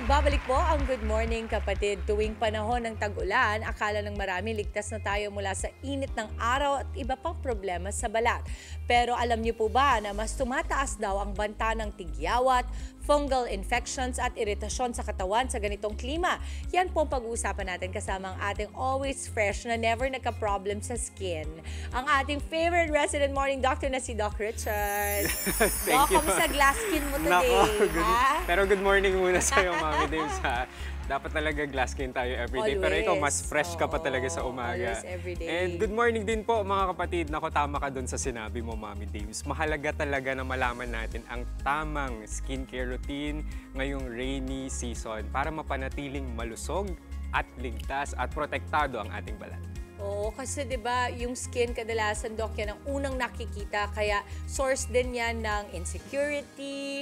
Nagbabalik po ang Good Morning Kapatid. Tuwing panahon ng tag-ulan, akala ng marami ligtas na tayo mula sa init ng araw at iba pang problema sa balat. Pero alam niyo po ba na mas tumataas daw ang banta ng tigyawat, fungal infections at iritasyon sa katawan sa ganitong klima? Yan po ang pag-uusapan natin kasama ang ating always fresh na never nagka-problem sa skin. Ang ating favorite resident morning doctor na si Doc Richard. Thank you. Kamusta glass skin mo today? Nako, ha? pero good morning muna sa'yo, Mami Dames, ha? Dapat talaga glass skin tayo everyday. Pero ikaw, mas fresh ka pa talaga sa umaga. Always, everyday. And good morning din po, mga kapatid. Nako, tama ka dun sa sinabi mo, Mami Dames. Mahalaga talaga na malaman natin ang tamang skincare routine ngayong rainy season para mapanatiling malusog at ligtas at protektado ang ating balat. Oo, kasi 'di ba, yung skin kadalasan, Doc, yan ang unang nakikita, kaya source din yan ng insecurity,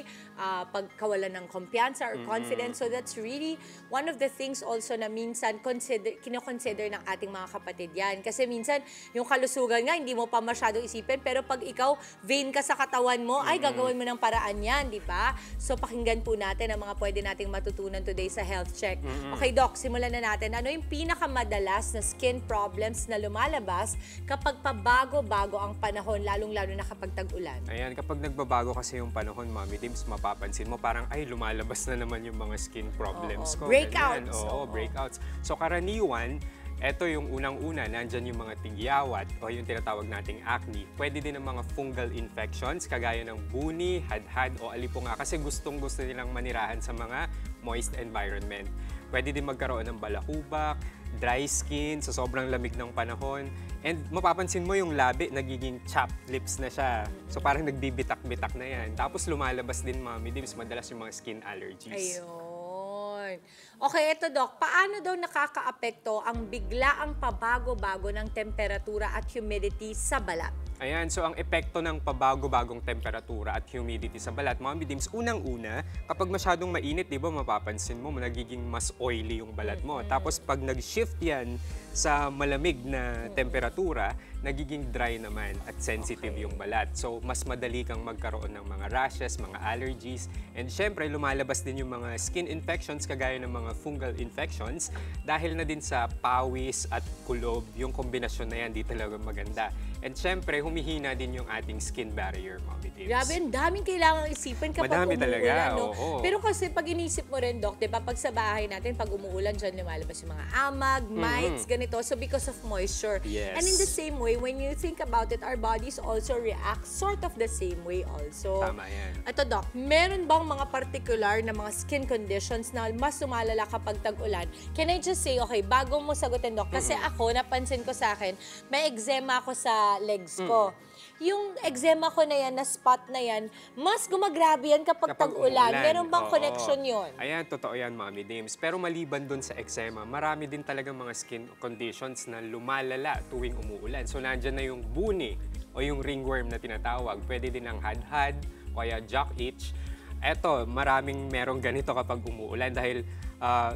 pagkawalan ng kumpiyansa or confidence. So that's really one of the things also na minsan kino-consider ng ating mga kapatid yan. Kasi minsan yung kalusugan nga hindi mo pa masyadong isipin, pero pag ikaw vain ka sa katawan mo, ay gagawin mo ng paraan yan, 'di ba? So pakinggan po natin ang mga pwede nating matutunan today sa health check. Okay, Doc, simulan na natin. Ano yung pinakamadalas na skin problems na lumalabas kapag pabago-bago ang panahon, lalong-lalo na kapag tag-ulan? Ayan, kapag nagbabago kasi yung panahon, Mami Dims, mapapansin mo parang ay lumalabas na naman yung mga skin problems ko. Breakouts. Ganyan. Oo, breakouts. So karaniwan, eto yung unang-una, nandyan yung mga tigyawat o yung tinatawag nating acne. Pwede din ang mga fungal infections kagaya ng buni, hadhad o alipunga kasi gustong-gusto nilang manirahan sa mga moist environment. Pwede din magkaroon ng balakubak, dry skin sa sobrang lamig ng panahon. And mapapansin mo yung labi, nagiging chapped lips na siya. So parang nagbibitak-bitak na yan. Tapos lumalabas din, Mami Dims, madalas yung mga skin allergies. Ayun. Okay, ito, Doc. Paano daw nakakaapekto ang biglaang pabago-bago ng temperatura at humidity sa balat? Ayan, so ang epekto ng pabago-bagong temperatura at humidity sa balat, Mami Dims, unang-una, kapag masyadong mainit, di ba, mapapansin mo, nagiging mas oily yung balat mo. Tapos pag nag-shift yan sa malamig na temperatura, nagiging dry naman at sensitive yung balat. So mas madali kang magkaroon ng mga rashes, mga allergies, and syempre lumalabas din yung mga skin infections kagaya ng mga fungal infections dahil na din sa pawis at kulob, yung kombinasyon na yan, di talaga maganda. And syempre, humihina din yung ating skin barrier, Mami Dims. Grabe, ang daming kailangang isipin kapag Madami umuulan. talaga, No? oo. Pero kasi pag inisip mo rin, Doc, diba, pag sa bahay natin, pag umuulan dyan, lumalabas yung mga amag, mites, ganito. So because of moisture. Yes. And in the same way, when you think about it, our bodies also react sort of the same way also. Tama yan. Ito, Doc, meron bang mga particular na mga skin conditions na mas sumalala kapag tag-ulan? Can I just say, okay, bago mo sagutin, Doc, kasi ako, napansin ko sa akin, may eczema ako sa legs ko. Yung eczema ko na yan, na spot na yan, mas gumagrabe yan kapag tag-ulan. Meron bang Oo. connection yun? Ayan, totoo yan, Mami Dims. Pero maliban dun sa eczema, marami din talagang mga skin conditions na lumalala tuwing umuulan. So, nandyan na yung buni o yung ringworm na tinatawag. Pwede din ang hadhad o kaya jock itch. Eto, maraming merong ganito kapag umuulan dahil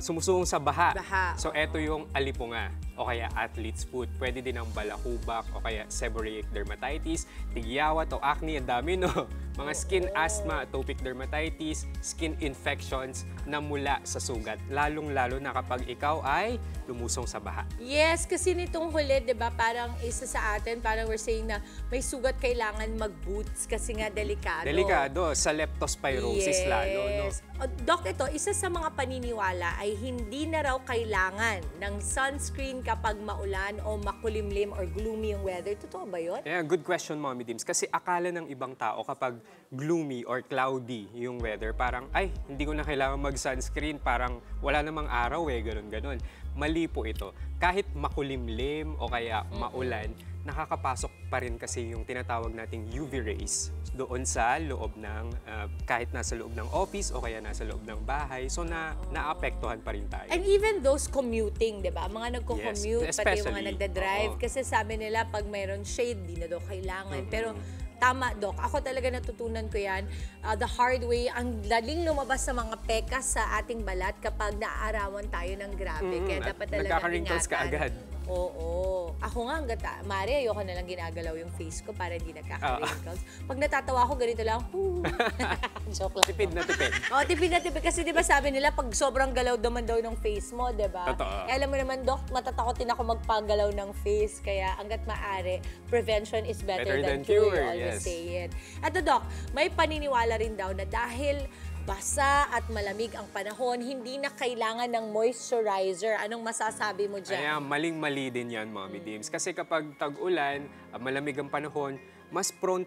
sumusuong sa baha. So, eto yung alipunga o kaya athlete's foot. Pwede din ang balakubak o kaya seborrheic dermatitis, tigyawat o acne, ang dami, no? Mga skin asthma, atopic dermatitis, skin infections na mula sa sugat. Lalong-lalo na kapag ikaw ay lumusong sa baha. Yes, kasi nitong huli, di ba, parang isa sa atin, parang we're saying na may sugat kailangan mag-boots kasi nga delikado. Delikado, sa leptospirosis lalo, no? Doc, ito, isa sa mga paniniwala ay hindi na raw kailangan ng sunscreen kapag maulan o makulimlim or gloomy yung weather. Totoo ba yun? Yeah, good question, Mommy Dims. Kasi akala ng ibang tao kapag gloomy or cloudy yung weather, parang, ay, hindi ko na kailangan mag-sunscreen, parang wala namang araw ganun-ganun. Mali po ito. Kahit makulimlim o kaya maulan, nakakapasok pa rin kasi yung tinatawag nating UV rays doon sa loob ng, kahit nasa loob ng office o kaya nasa loob ng bahay. So, naapektuhan pa rin tayo. And even those commuting, di ba? Mga nagko-commute, Yes, pati yung mga especially. nagda-drive. Oo. Kasi sabi nila, pag mayroon shade, di na daw kailangan. Pero tama, Doc. Ako talaga natutunan ko yan. The hard way, ang daling lumabas sa mga pekas sa ating balat kapag naaarawan tayo ng grabe. Kaya dapat talaga Nagkaka-wrinkles ka ingatan. agad. Oo. Ako nga, hanggat, Mari, ayoko na lang ginagalaw yung face ko para hindi nagkaka-wrinkles. Pag natatawa ako, ganito lang, joke lang. Tipid na tipid. Oo, tipid na tipid. Kasi di ba sabi nila, pag sobrang galaw naman daw ng face mo, di ba? Totoo. Alam mo naman, Dok, matatakotin ako magpagalaw ng face. Kaya hanggat maaari, prevention is better than cure. You always say it. At Dok, may paniniwala rin daw na dahil basa at malamig ang panahon, hindi na kailangan ng moisturizer. Anong masasabi mo dyan? Kaya maling-mali din yan, Mommy Dims. Kasi kapag tag-ulan, malamig ang panahon, mas prone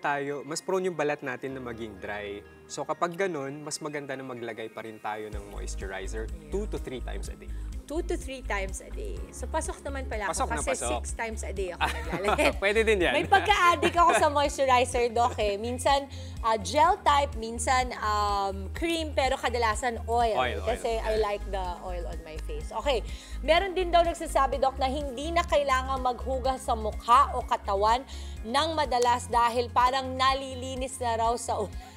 yung balat natin na maging dry. So kapag ganun, mas maganda na maglagay pa rin tayo ng moisturizer 2 to 3 times a day. 2 to 3 times a day. So, pasok naman pala Pasok ako na kasi pasok. 6 times a day ako naglalagay. Pwede din yan. May pagka-addict ako sa moisturizer, Doc, eh. Minsan, gel type, minsan cream, pero kadalasan oil. Kasi I like the oil on my face. Okay. Meron din daw nagsasabi, Doc, na hindi na kailangan maghugas sa mukha o katawan ng madalas dahil parang nalilinis na raw sa ulan.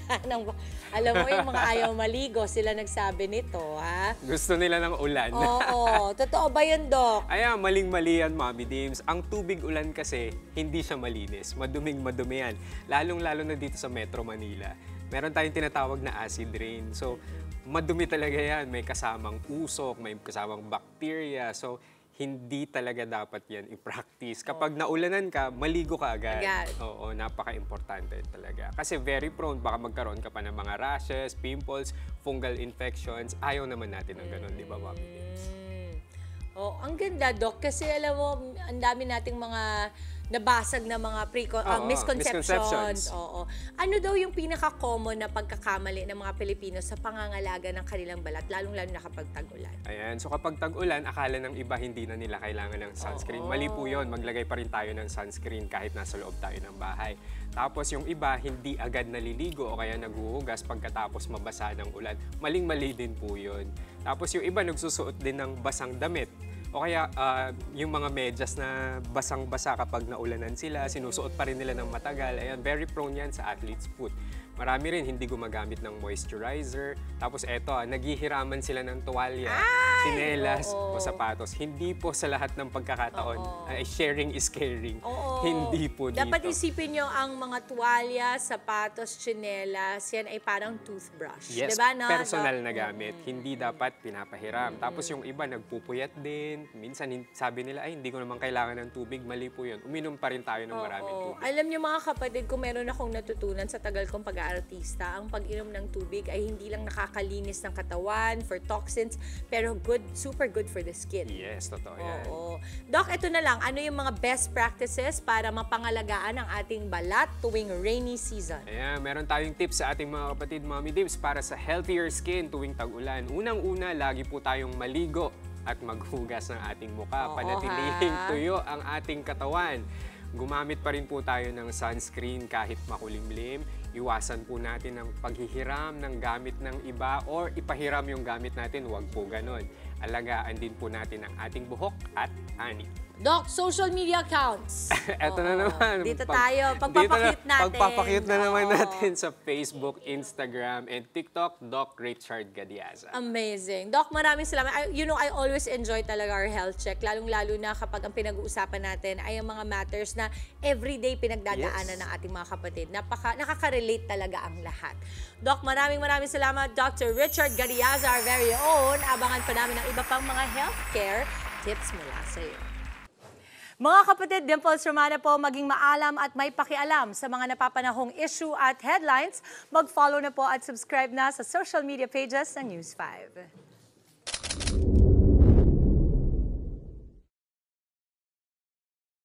Alam mo, yung mga ayaw maligo, sila nagsabi nito, ha? Gusto nila ng ulan. Oo. Totoo ba yun, Doc? Ayan, maling-mali yan, Mommy Dims. Ang tubig ulan kasi, hindi siya malinis. Maduming-madumi yan. Lalong-lalo na dito sa Metro Manila. Meron tayong tinatawag na acid rain. So, madumi talaga yan. May kasamang usok, may kasamang bacteria. So, hindi talaga dapat yan i-practice. Kapag naulanan ka, maligo ka agad. Oo, napaka-importante talaga. Kasi very prone, baka magkaroon ka pa ng mga rashes, pimples, fungal infections. Ayaw naman natin ng ganun, di ba, Mommy Dims? Oh, ang ganda, Doc, kasi alam mo, ang dami nating mga nabasag na mga misconceptions. Oo. Ano daw yung pinaka-common na pagkakamali ng mga Pilipino sa pangangalaga ng kanilang balat, lalong-lalo na kapag tag-ulan? Ayan, so kapag tag-ulan, akala ng iba hindi na nila kailangan ng sunscreen. Mali po yun, maglagay pa rin tayo ng sunscreen kahit nasa loob tayo ng bahay. Tapos yung iba, hindi agad naliligo o kaya naghuhugas pagkatapos mabasa ng ulan. Maling-mali din po yun. Tapos yung iba, nagsusuot din ng basang damit. O kaya yung mga medyas na basang-basa kapag naulanan sila, sinusuot pa rin nila ng matagal. Ayan, very prone yan sa athlete's foot. Marami rin hindi gumagamit ng moisturizer. Tapos eto, naghihiraman sila ng tuwalya, sinelas o sapatos. Hindi po sa lahat ng pagkakataon, sharing is caring. Hindi po dito. Dapat isipin nyo ang mga tuwalya, sapatos, sinelas, yan ay parang toothbrush. Yes, diba, no? personal na gamit. Hindi dapat pinapahiram. Tapos yung iba, nagpupuyat din. Minsan sabi nila, ay hindi ko naman kailangan ng tubig. Mali po yun. Uminom pa rin tayo ng maraming tubig. Alam niyo mga kapatid, kung meron akong natutunan sa tagal kong pag-aartista, ang pag-inom ng tubig ay hindi lang nakakalinis ng katawan for toxins, pero super good for the skin. Yes, totoo yan. Oo. Doc, ito na lang. Ano yung mga best practices para mapangalagaan ang ating balat tuwing rainy season? Ayan, meron tayong tips sa ating mga kapatid, Mommy Dims, para sa healthier skin tuwing tag-ulan. Unang-una, lagi po tayong maligo at maghugas ng ating mukha. Panatilihing tuyo ang ating katawan. Gumamit pa rin po tayo ng sunscreen kahit makulimlim. Iwasan po natin ang paghihiram ng gamit ng iba or ipahiram yung gamit natin. Huwag po ganon. Alagaan din po natin ang ating buhok at ani. Doc, social media accounts. Eto na naman. Dito tayo. Pagpapakit natin. Pagpapakit na naman natin sa Facebook, Instagram, and TikTok, Doc Richard Gadiaza. Amazing. Doc, maraming salamat. I always enjoy talaga our health check. Lalong-lalo na kapag ang pinag-uusapan natin ay ang mga matters na everyday pinagdadaanan ng ating mga kapatid. Nakaka-relate talaga ang lahat. Doc, maraming salamat. Dr. Richard Gadiaza, our very own. Abangan pa namin ang iba pang mga healthcare tips mula sa iyo. Mga kapatid, Dimples Romana po, maging maalam at may pakialam sa mga napapanahong issue at headlines. Mag-follow na po at subscribe na sa social media pages ng News 5.